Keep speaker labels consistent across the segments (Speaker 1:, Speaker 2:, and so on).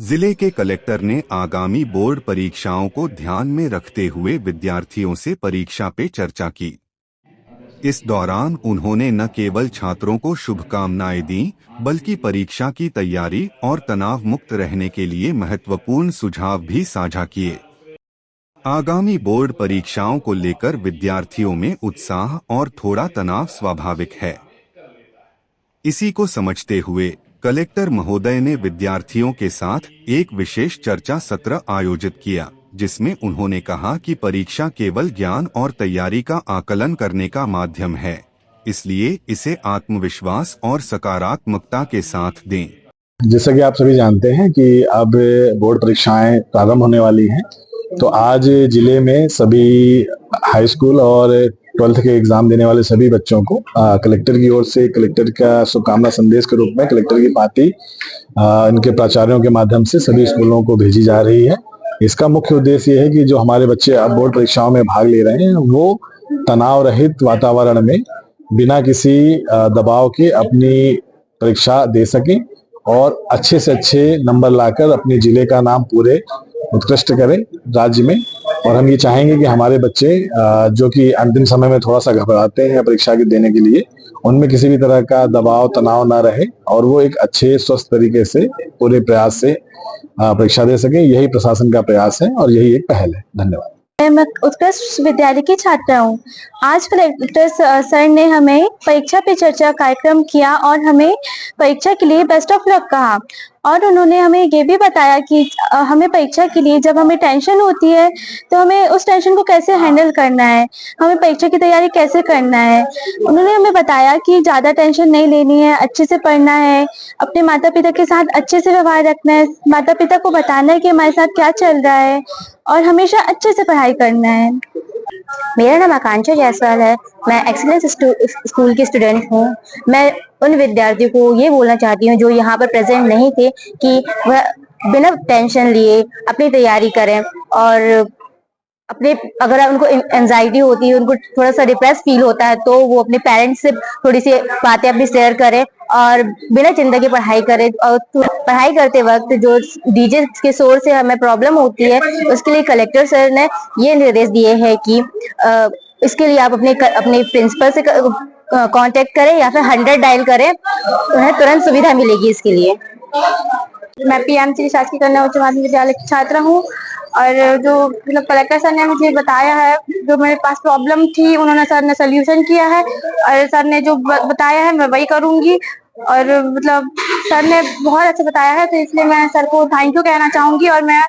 Speaker 1: जिले के कलेक्टर ने आगामी बोर्ड परीक्षाओं को ध्यान में रखते हुए विद्यार्थियों से परीक्षा पे चर्चा की। इस दौरान उन्होंने न केवल छात्रों को शुभकामनाएं दी, बल्कि परीक्षा की तैयारी और तनाव मुक्त रहने के लिए महत्वपूर्ण सुझाव भी साझा किए। आगामी बोर्ड परीक्षाओं को लेकर विद्यार्थियों में उत्साह और थोड़ा तनाव स्वाभाविक है। इसी को समझते हुए कलेक्टर महोदय ने विद्यार्थियों के साथ एक विशेष चर्चा सत्र आयोजित किया, जिसमें उन्होंने कहा कि परीक्षा केवल ज्ञान और तैयारी का आकलन करने का माध्यम है, इसलिए इसे आत्मविश्वास और सकारात्मकता के साथ दें।
Speaker 2: जैसा कि आप सभी जानते हैं कि अब बोर्ड परीक्षाएं प्रारंभ होने वाली हैं, तो आज जिले में सभी हाई स्कूल और 12th के एग्जाम देने वाले सभी बच्चों को कलेक्टर की ओर से कलेक्टर का शुभकामना संदेश के रूप में कलेक्टर की पाती इनके प्राचार्यों के माध्यम से सभी स्कूलों को भेजी जा रही है। इसका मुख्य उद्देश्य ये है कि जो हमारे बच्चे अब बोर्ड परीक्षाओं में भाग ले रहे हैं वो तनाव रहित वातावरण में बिना किसी दबाव के अपनी परीक्षा दे सकें और अच्छे से अच्छे नंबर लाकर अपने जिले का नाम पूरे उत्कृष्ट करें राज्य में। और हम ये चाहेंगे कि हमारे बच्चे जो कि अंतिम समय में थोड़ा सा घबराते हैं परीक्षा के देने के लिए, उनमें किसी भी तरह का दबाव तनाव ना रहे और वो एक अच्छे स्वस्थ तरीके से पूरे प्रयास से परीक्षा दे सके। यही प्रशासन का प्रयास है और यही एक पहल है। धन्यवाद।
Speaker 3: मैं उत्कृष्ट विद्यालय की छात्रा हूँ। आज कलेक्टर सर ने हमें परीक्षा पे चर्चा कार्यक्रम किया और हमें परीक्षा के लिए बेस्ट ऑफ लक कहा, और उन्होंने हमें ये भी बताया कि हमें परीक्षा के लिए जब हमें टेंशन होती है तो हमें उस टेंशन को कैसे हैंडल करना है, हमें परीक्षा की तैयारी कैसे करना है। उन्होंने हमें बताया कि ज्यादा टेंशन नहीं लेनी है, अच्छे से पढ़ना है, अपने माता पिता के साथ अच्छे से व्यवहार रखना है, माता पिता को बताना है कि हमारे साथ क्या चल रहा है और हमेशा अच्छे से पढ़ाई करना है। मेरा नाम आकांक्षा जायसवाल है। मैं एक्सीलेंस स्कूल की स्टूडेंट हूँ। मैं उन विद्यार्थियों को ये बोलना चाहती हूँ जो यहाँ पर प्रेजेंट नहीं थे कि वह बिना टेंशन लिए अपनी तैयारी करें, और अपने अगर उनको एंजाइटी होती है, उनको थोड़ा सा डिप्रेस फील होता है, तो वो अपने पेरेंट्स से थोड़ी सी बातें अपनी शेयर करें और बिना चिंता के पढ़ाई करें। और पढ़ाई करते वक्त जो डीजे के शोर से हमें प्रॉब्लम होती है, उसके लिए कलेक्टर सर ने ये निर्देश दिए हैं कि इसके लिए आप अपने प्रिंसिपल से कांटेक्ट करें या फिर 100 डायल करें, उन्हें तुरंत सुविधा मिलेगी इसके लिए। मैं पीएमसी शासकीय कन्या उच्च माध्यमिक विद्यालय की छात्रा हूँ, और जो मतलब कलेक्टर सर ने मुझे बताया है, जो मेरे पास प्रॉब्लम थी उन्होंने सर ने सोल्यूशन किया है, और सर ने जो बताया है मैं वही करूंगी। और मतलब सर ने बहुत अच्छा बताया है, तो इसलिए मैं सर को थैंक यू कहना चाहूंगी, और मैं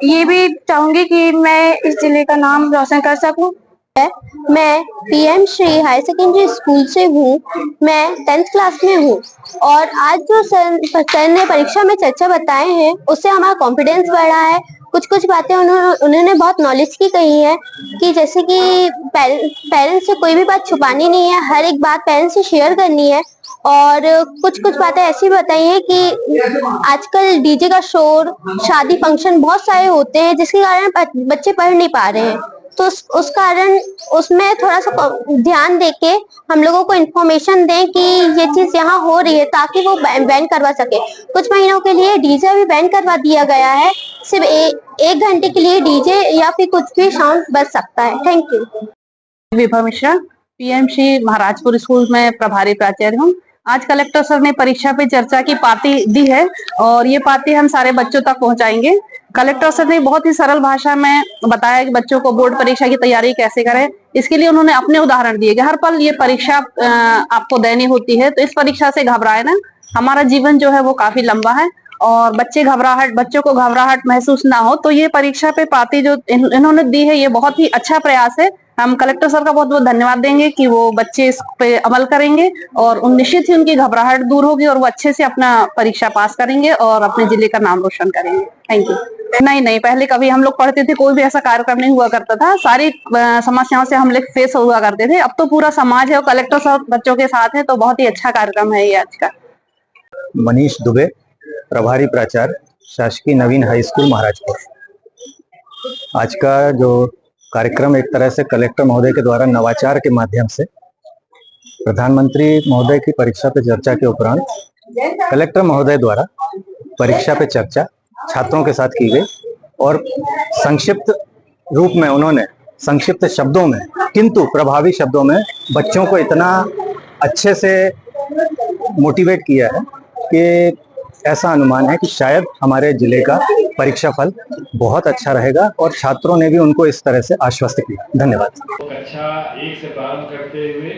Speaker 3: ये भी चाहूंगी कि मैं इस जिले का नाम रोशन कर सकूं। मैं PM Shri higher secondary school से हूँ। मैं 10th क्लास में हूँ, और आज जो सर ने परीक्षा में चर्चा बताए हैं उससे हमारा कॉन्फिडेंस बढ़ा है। कुछ बातें उन्होंने बहुत नॉलेज की कही है, कि जैसे कि पेरेंट्स से कोई भी बात छुपानी नहीं है, हर एक बात पेरेंट्स से शेयर करनी है। और कुछ बातें ऐसी बताई हैं कि आजकल डीजे का शोर, शादी फंक्शन बहुत सारे होते हैं जिसके कारण बच्चे पढ़ नहीं पा रहे हैं, तो उस कारण उसमें थोड़ा सा ध्यान देके हम लोगों को इन्फॉर्मेशन दें कि ये चीज यहाँ हो रही है, ताकि वो बैन करवा सके। कुछ महीनों के लिए डीजे भी बैन करवा दिया गया है, सिर्फ एक घंटे के लिए डीजे या फिर कुछ भी साउंड बज सकता है। Thank you.
Speaker 4: Vibha Mishra, PMC Maharajpur school में प्रभारी प्राचार्य हूँ। आज कलेक्टर सर ने परीक्षा पे चर्चा की पाती दी है, और ये पाती हम सारे बच्चों तक पहुंचाएंगे। कलेक्टर सर ने बहुत ही सरल भाषा में बताया कि बच्चों को बोर्ड परीक्षा की तैयारी कैसे करें। इसके लिए उन्होंने अपने उदाहरण दिए कि हर पल ये परीक्षा आपको देनी होती है, तो इस परीक्षा से घबराए ना। हमारा जीवन जो है वो काफी लंबा है, और बच्चों को घबराहट महसूस ना हो, तो ये परीक्षा पे पाती जो इन्होंने दी है, ये बहुत ही अच्छा प्रयास है। हम कलेक्टर सर का बहुत बहुत धन्यवाद देंगे कि वो बच्चे इस पे अमल करेंगे, और निश्चित ही उनकी घबराहट दूर होगी और वो अच्छे से अपना परीक्षा पास करेंगे और अपने जिले का नाम रोशन करेंगे। Thank you. नहीं, पहले कभी हम लोग पढ़ते थे कोई भी ऐसा कार्यक्रम नहीं हुआ करता था, सारी समस्याओं से हम लोग फेस हुआ करते थे। अब तो पूरा समाज है और कलेक्टर सर बच्चों के साथ है, तो बहुत ही अच्छा कार्यक्रम है ये आज का।
Speaker 5: मनीष दुबे, प्रभारी प्राचार्य, शासकीय नवीन हाई स्कूल महाराजपुर। आज का जो कार्यक्रम एक तरह से कलेक्टर महोदय के द्वारा नवाचार के माध्यम से प्रधानमंत्री महोदय की परीक्षा पे चर्चा के उपरांत कलेक्टर महोदय द्वारा परीक्षा पे चर्चा छात्रों के साथ की गई और संक्षिप्त रूप में उन्होंने संक्षिप्त शब्दों में किंतु प्रभावी शब्दों में बच्चों को इतना अच्छे से मोटिवेट किया है कि ऐसा अनुमान है कि शायद हमारे जिले का परीक्षा फल बहुत अच्छा रहेगा और छात्रों ने भी उनको इस तरह से आश्वस्त किया। धन्यवाद।
Speaker 6: कक्षा 1 से प्रारंभ करते हुए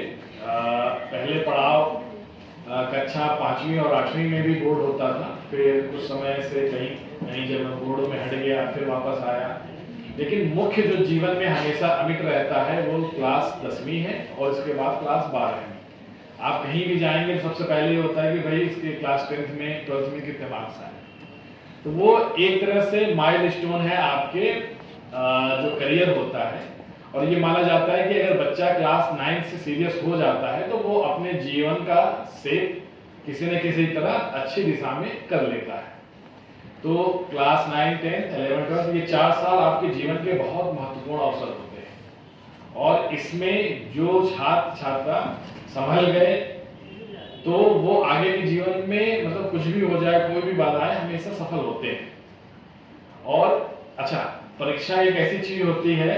Speaker 6: पहले पड़ाव कक्षा 5वीं और 8वीं में भी बोर्ड होता था, फिर कुछ समय से कहीं जब बोर्डों में हट गया फिर वापस आया, लेकिन मुख्य जो जीवन में हमेशा अमिट रहता है वो क्लास 10वीं है और इसके बाद क्लास 12वीं। आप कहीं भी जाएंगे तो सबसे पहले ये होता है कि भाई इसके क्लास 10th में 12th में कितने मार्क्स आए। तो वो एक तरह से माइलस्टोन है आपके जो करियर होता है, और ये माना जाता है कि अगर बच्चा क्लास 9 से सीरियस हो जाता है तो वो अपने जीवन का सेट किसी न किसी तरह अच्छी दिशा में कर लेता है। तो क्लास 9, 10, 11, 12 ये 4 साल आपके जीवन के बहुत महत्वपूर्ण अवसर होते हैं, और इसमें जो छात्र छात्रा संभल गए तो वो आगे के जीवन में मतलब कुछ भी हो जाए, कोई भी बाधाएं, हमेशा सफल होते हैं। और अच्छा, परीक्षा एक ऐसी चीज होती है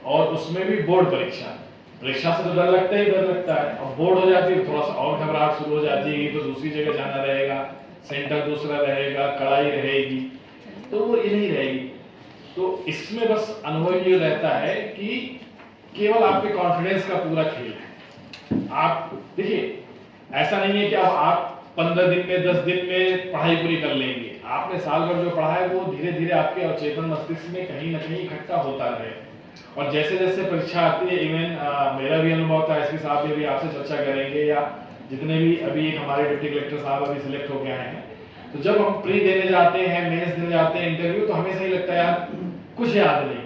Speaker 6: और उसमें भी बोर्ड परीक्षा से तो डर लगता ही डर लगता है, और बोर्ड हो जाती है थोड़ा सा और घबराहट शुरू हो जाती है, तो दूसरी जगह जाना रहेगा, सेंटर दूसरा रहेगा, कड़ाई रहेगी, तो वो ये नहीं रहेगी। तो इसमें बस अनुभव ये रहता है कि केवल आपके कॉन्फिडेंस का पूरा खेल है। आप देखिए, ऐसा नहीं है कि अब आप 15 दिन में 10 दिन में पढ़ाई पूरी कर लेंगे। आपने साल भर जो पढ़ा है वो धीरे धीरे आपके अवचेतन मस्तिष्क में कहीं ना कहीं इकट्ठा होता रहे, और जैसे जैसे परीक्षा आती है, इवन मेरा भी अनुभव था, एसपी साहब भी आपसे चर्चा करेंगे, या जितने भी अभी हमारे डिप्टी कलेक्टर साहब अभी सिलेक्ट होके आए हैं, तो जब हम प्री देने जाते हैं, मेंस देने जाते हैं, इंटरव्यू, तो हमेशा ही लगता है यार कुछ याद नहीं,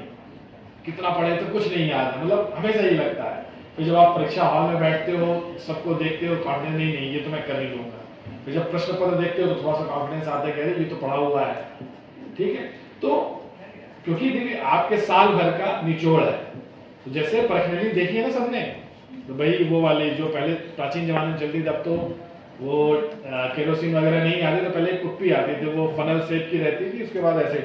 Speaker 6: कितना पढ़े तो कुछ नहीं याद है, मतलब हमेशा ही लगता है। फिर जब आप परीक्षा हॉल में बैठते हो, सबको देखते हो, कॉन्फिडेंस नहीं ये तो मैं कर ही लूंगा। फिर जब प्रश्न पत्र देखते हो तो थोड़ा सा कॉन्फिडेंस आता है, कह रहे ये तो पढ़ा हुआ है, ठीक है। तो क्योंकि देखिए आपके साल भर का निचोड़ है, तो जैसे परखनली देखी है ना सबने, तो भाई वो वाली जो पहले प्राचीन जमाने में चलती, तब तो वो केरोसिन वगैरह नहीं आती, तो पहले कुप्पी आती थी, वो फनल शेप की रहती थी, उसके बाद ऐसे।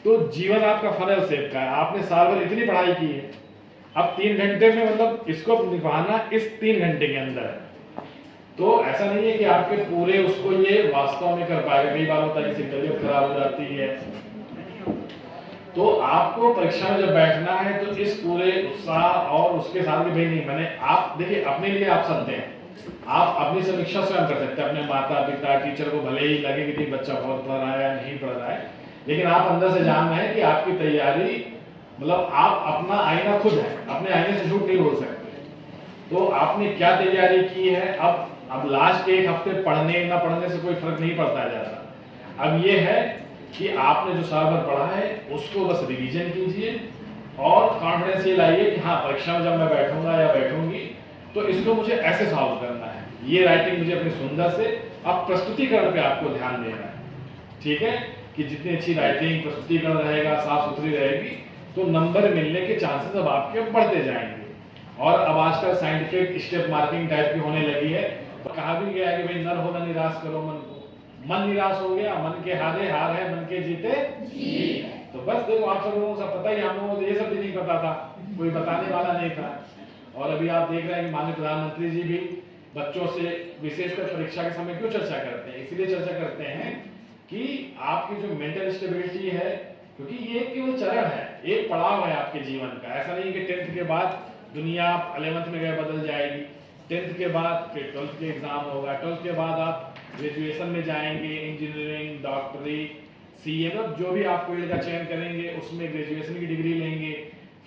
Speaker 6: तो जीवन आपका फनल शेप का है, आपने साल भर इतनी पढ़ाई की है, अब 3 घंटे में मतलब इसको निभाना इस 3 घंटे के अंदर है। तो ऐसा नहीं है कि आपके पूरे उसको ये वास्तव में कर पाएगा, कई बार होता है किसी तबीयत खराब हो जाती है। तो आपको परीक्षा में जब बैठना है तो इस पूरे उत्साह और उसके साथ भी भाई नहीं, मैंने आप देखिए अपने लिए आप सत्य हैं, आप अपनी समीक्षा स्वयं कर सकते हैं, अपने माता पिता टीचर को भले ही लगे कि बच्चा बहुत पढ़ रहा है या नहीं पढ़ रहा है, लेकिन आप अंदर से जान रहे हैं कि आपकी तैयारी, मतलब आप अपना आईना खुद है, अपने आईने से झूठ नहीं बोल सकते। तो आपने क्या तैयारी की है, अब लास्ट के 1 हफ्ते पढ़ने ना पढ़ने से कोई फर्क नहीं पड़ता है ज़्यादा। अब ये है कि आपने जो साल भर पढ़ा है उसको बस रिवीजन कीजिए और कॉन्फिडेंस ये लाइए कि हाँ परीक्षा में जब मैं बैठूंगा या बैठूंगी तो इसको मुझे ऐसे सॉल्व करना है, ये राइटिंग मुझे अपनी सुंदर से, अब प्रस्तुतिकरण पे आपको ध्यान देना है, ठीक है, कि जितनी अच्छी राइटिंग प्रस्तुतिकरण रहेगा, साफ सुथरी रहेगी, तो नंबर मिलने के चांसेस अब आपके बढ़ते जाएंगे। और अब आजकल साइंटिफिक स्टेप मार्किंग टाइप की होने लगी है, तो कहा भी गया है कि भाई नर हो न निराश करो मन को, मन निराश हो गया, मन के हारे हार है, मन के जीते जीत। तो बस देखो आप सब लोगों को सब पता ही, हम लोगों को ये सब भी नहीं पता था, कोई बताने वाला नहीं था। और अभी आप देख रहे हैं कि माननीय प्रधानमंत्री जी भी बच्चों से विशेषकर परीक्षा के समय क्यों चर्चा करते हैं, इसलिए चर्चा करते हैं कि आपकी जो मेंटल स्टेबिलिटी है, क्योंकि ये केवल चरण है, एक पड़ाव है आपके जीवन का। ऐसा नहीं कि 10th के बाद दुनिया 11th में गए बदल जाएगी, 10th के बाद फिर 12th के एग्जाम होगा, 12th के बाद आप ग्रेजुएशन में जाएंगे, इंजीनियरिंग, डॉक्टरी, सीए, मतलब जो भी आप फील्ड का चयन करेंगे उसमें ग्रेजुएशन की डिग्री लेंगे,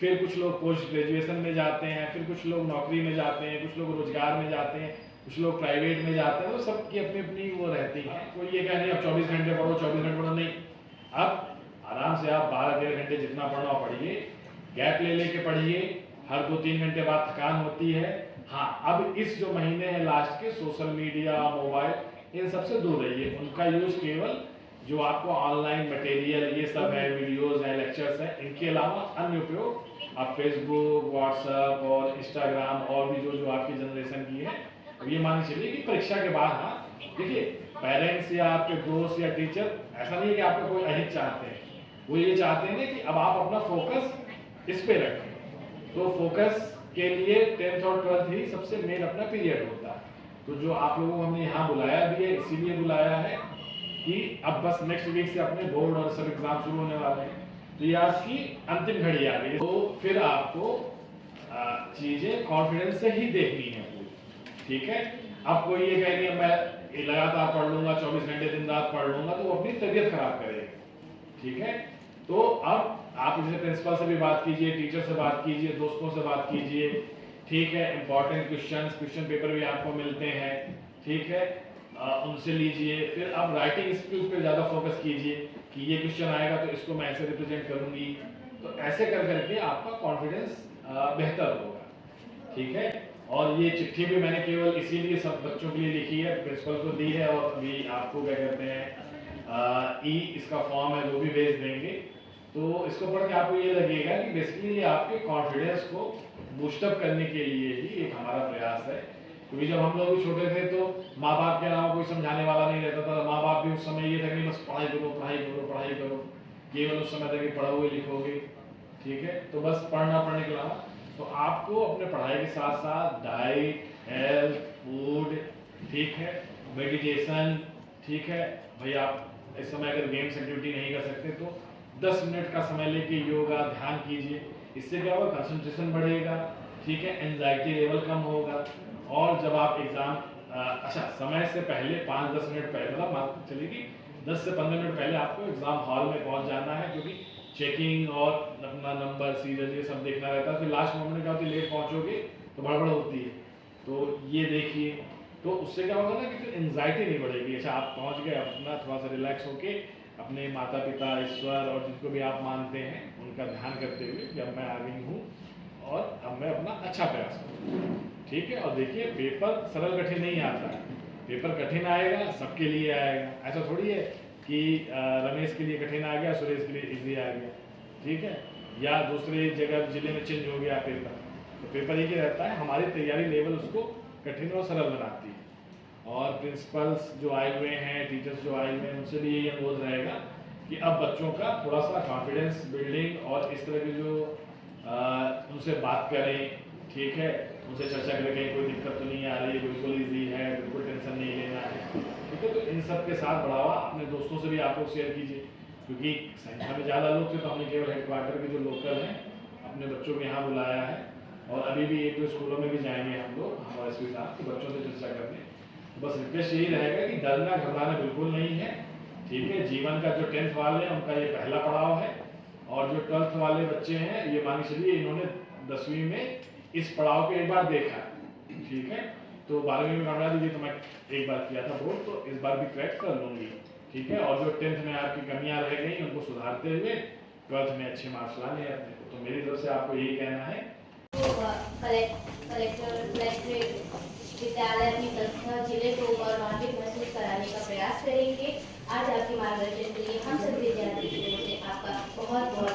Speaker 6: फिर कुछ लोग पोस्ट ग्रेजुएशन में जाते हैं, फिर कुछ लोग नौकरी में जाते हैं, कुछ लोग रोजगार में जाते हैं, कुछ लोग प्राइवेट में जाते हैं, तो सबकी अपनी अपनी वो रहती है। कोई ये कह नहीं अब 24 घंटे पढ़ो, 24 घंटे पढ़ो, नहीं, अब आराम से आप 12-13 घंटे जितना पढ़ना पढ़िए, गैप ले लेके पढ़िए, हर 2-3 घंटे बाद थकान होती है। हाँ, अब इस जो महीने हैं लास्ट के, सोशल मीडिया, मोबाइल, इन सबसे दूर रहिए, उनका यूज केवल जो आपको ऑनलाइन मटेरियल ये सब है, वीडियोस हैं, लेक्चर्स हैं, इनके अलावा अन्य उपयोग आप फेसबुक, व्हाट्सएप और इंस्टाग्राम और भी जो आपकी जनरेशन की है, अब ये मान चलिए कि परीक्षा के बाद, हाँ देखिए पेरेंट्स या आपके दोस्त या टीचर ऐसा नहीं है कि आपको कोई अहित चाहते हैं, वो ये चाहते हैं ना कि अब आप अपना फोकस इस पे रखें। तो फोकस के लिए 10th और 12th ही सबसे मेन अपना पीरियड होता है। तो जो आप लोगों को हमने यहाँ बुलाया भी है, इसीलिए बुलाया है कि अब बस नेक्स्ट वीक से अपने बोर्ड और सब एग्जाम शुरू होने वाले हैं, तो ये आपकी अंतिम घड़ी आ गई। तो फिर आपको चीजें कॉन्फिडेंस से ही देखनी है पूरी, ठीक है। अब कोई ये कह रही है मैं लगातार पढ़ लूंगा, 24 घंटे दिन रात पढ़ लूंगा, तो वो अपनी तबीयत खराब करेगा, ठीक है। तो अब आप जैसे प्रिंसिपल से भी बात कीजिए, टीचर से बात कीजिए, दोस्तों से बात कीजिए, ठीक है। इंपॉर्टेंट क्वेश्चन पेपर भी आपको मिलते हैं, ठीक है, उनसे लीजिए। फिर आप राइटिंग स्किल्स पे ज़्यादा फोकस कीजिए कि ये क्वेश्चन आएगा तो इसको मैं ऐसे रिप्रेजेंट करूंगी। तो ऐसे कर करके आपका कॉन्फिडेंस बेहतर होगा, ठीक है। और ये चिट्ठी भी मैंने केवल इसीलिए सब बच्चों के लिए लिखी है, प्रिंसिपल को दी है, और अभी आपको क्या कहते हैं इसका फॉर्म है वो भी भेज देंगे। तो इसको पढ़ के आपको ये लगेगा कि बेसिकली ये आपके कॉन्फिडेंस को बूस्टअप करने के लिए ही एक हमारा प्रयास है। क्योंकि जब हम लोग भी छोटे थे तो माँ बाप के अलावा कोई समझाने वाला नहीं रहता था। माँ बाप भी उस समय ये था कि बस पढ़ाई करो पढ़ाई करो पढ़ाई करो, केवल उस समय तक पढ़ोगे लिखोगे, ठीक है। तो बस पढ़ने के अलावा तो आपको अपने पढ़ाई के साथ साथ डाइट, हेल्थ, फूड, ठीक है, मेडिटेशन, ठीक है। भाई आप इस समय अगर गेम्स एक्टिविटी नहीं कर सकते तो 10 मिनट का समय लेके योगा ध्यान कीजिए। इससे क्या होगा, कंसंट्रेशन बढ़ेगा, ठीक है, एंजाइटी लेवल कम होगा। और जब आप एग्जाम अच्छा समय से पहले 5-10 मिनट पहले, मतलब मान चलिए कि 10 से 15 मिनट पहले आपको एग्जाम हॉल में पहुंच जाना है, क्योंकि चेकिंग और अपना नंबर सीरियल ये सब देखना रहता है। फिर लास्ट मोमेंट क्या होती है, लेट पहुंचोगे तो गड़बड़ होती है। तो ये देखिए, तो उससे क्या होगा ना कि फिर एंजाइटी नहीं बढ़ेगी। अच्छा आप पहुंच गए, अपना थोड़ा सा रिलैक्स होके अपने माता पिता, ईश्वर और जिनको भी आप मानते हैं उनका ध्यान करते हुए कि अब मैं आ गई हूँ और अब मैं अपना अच्छा प्रयास करूँ, ठीक है। और देखिए पेपर सरल कठिन नहीं आता है, पेपर कठिन आएगा सबके लिए आएगा। ऐसा थोड़ी है कि रमेश के लिए कठिन आ गया, सुरेश के लिए इजी आ गया, ठीक है, या दूसरे जगह जिले में चेंज हो गया पेपर। तो पेपर एक ही रहता है, हमारी तैयारी लेवल उसको कठिन और सरल बनाती है। और प्रिंसिपल्स जो आए हुए हैं, टीचर्स जो आए हुए हैं, उनसे भी यही अनुरोध रहेगा कि अब बच्चों का थोड़ा सा कॉन्फिडेंस बिल्डिंग और इस तरह की जो उनसे बात करें, ठीक है, उनसे चर्चा करें कहीं कोई दिक्कत तो नहीं आ रही है, बिल्कुल ईजी है, बिल्कुल टेंशन नहीं लेना है, ठीक है। तो इन सब के साथ बढ़ावा अपने दोस्तों से भी आप लोग शेयर कीजिए, क्योंकि संख्या में ज़्यादा लोग थे तो हमने केवल हेडक्वार्टर के जो लोकल हैं अपने बच्चों को यहाँ बुलाया है। और अभी भी 1-2 स्कूलों में भी जाएंगे हम लोग, हमारे एसपी साहब, तो बच्चों से चर्चा करने। तो बस रिक्वेस्ट यही रहेगा कि डरना घबराना बिल्कुल नहीं है, ठीक है। जीवन का जो 10th वाले हैं उनका ये पहला पड़ाव है, और जो 12th वाले बच्चे हैं ये मान के चलिए इन्होंने 10वीं में इस पड़ाव को एक बार देखा, ठीक है। तो 12वीं में घबरा दीजिए, तो मैं एक बार किया था बोर्ड, तो इस बार भी क्रैक कर लूँगी, ठीक है। और जो 10th में आपकी कमियां रह गई उनको सुधारते हुए 12th में अच्छे मार्क्स लाने हैं अपने को। तो मेरी तरफ से आपको यही कहना है।
Speaker 7: कलेक्ट्रेट विद्यालय अपनी संस्था जिले को गौरवान्वित महसूस कराने का प्रयास करेंगे। आज आपके मार्गदर्शन के लिए हम सभी विद्यार्थियों से आपका बहुत बहुत